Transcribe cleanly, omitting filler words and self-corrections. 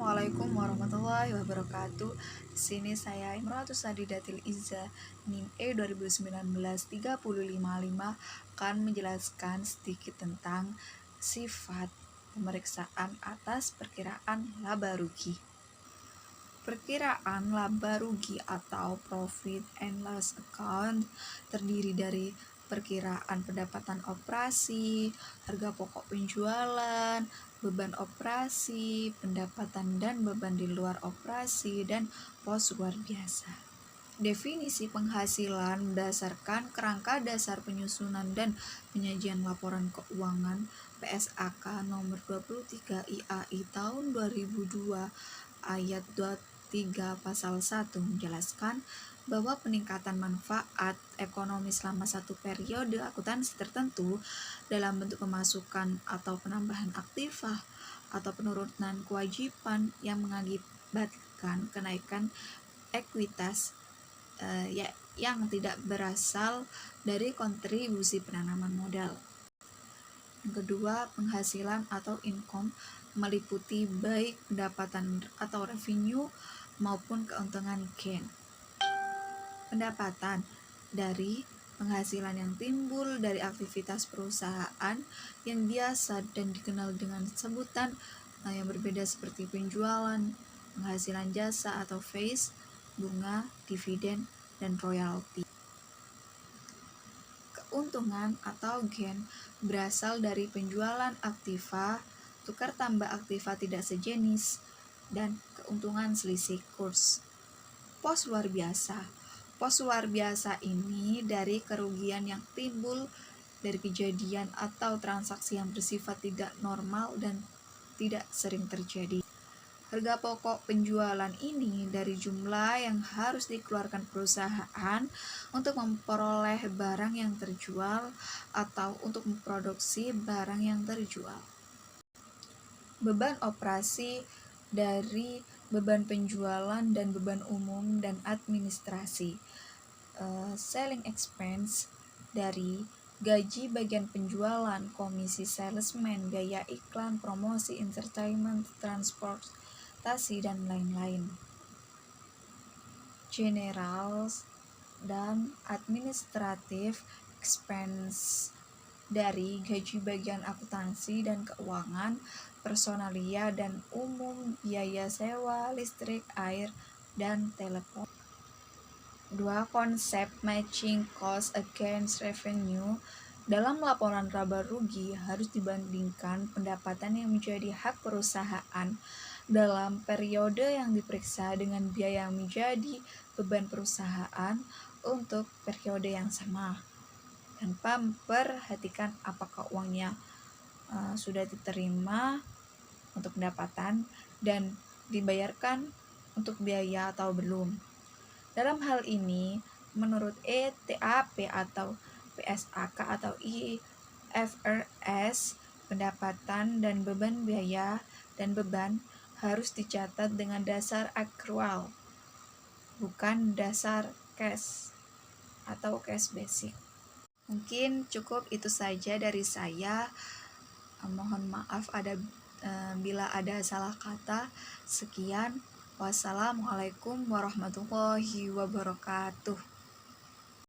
Assalamualaikum warahmatullahi wabarakatuh. Di sini saya Imratus Sadidatil Izza NIM E 2019-30555 akan menjelaskan sedikit tentang sifat pemeriksaan atas perkiraan laba rugi. Perkiraan laba rugi atau profit and loss account terdiri dari perkiraan pendapatan operasi, harga pokok penjualan, beban operasi, pendapatan dan beban di luar operasi, dan pos luar biasa. Definisi penghasilan berdasarkan kerangka dasar penyusunan dan penyajian laporan keuangan PSAK nomor 23 IAI tahun 2002 ayat 23 pasal 1 menjelaskan bahwa peningkatan manfaat ekonomi selama satu periode akuntansi tertentu dalam bentuk pemasukan atau penambahan aktiva atau penurunan kewajiban yang mengakibatkan kenaikan ekuitas yang tidak berasal dari kontribusi penanaman modal. Yang kedua, penghasilan atau income meliputi baik pendapatan atau revenue maupun keuntungan gain. Pendapatan dari penghasilan yang timbul dari aktivitas perusahaan yang biasa dan dikenal dengan sebutan yang berbeda seperti penjualan, penghasilan jasa atau fees, bunga, dividen, dan royalti. Keuntungan atau gain berasal dari penjualan aktiva, tukar tambah aktiva tidak sejenis, dan keuntungan selisih kurs. Pos luar biasa. Pos luar biasa ini dari kerugian yang timbul dari kejadian atau transaksi yang bersifat tidak normal dan tidak sering terjadi. Harga pokok penjualan ini dari jumlah yang harus dikeluarkan perusahaan untuk memperoleh barang yang terjual atau untuk memproduksi barang yang terjual. Beban operasi dari beban penjualan dan beban umum dan administrasi. Selling expense dari gaji bagian penjualan, komisi salesman, biaya iklan, promosi, entertainment, transportasi, dan lain-lain. General dan administrative expense dari gaji bagian akuntansi dan keuangan, personalia dan umum, biaya sewa, listrik, air, dan telepon. 2. Konsep matching cost against revenue. Dalam laporan laba rugi harus dibandingkan pendapatan yang menjadi hak perusahaan dalam periode yang diperiksa dengan biaya yang menjadi beban perusahaan untuk periode yang sama, tanpa memperhatikan apakah uangnya sudah diterima untuk pendapatan dan dibayarkan untuk biaya atau belum. Dalam hal ini, menurut ETAP atau PSAK atau IFRS, pendapatan dan beban biaya dan beban harus dicatat dengan dasar akrual, bukan dasar cash atau cash basic. Mungkin cukup itu saja dari saya. Mohon maaf bila ada salah kata. Sekian. Wassalamualaikum warahmatullahi wabarakatuh.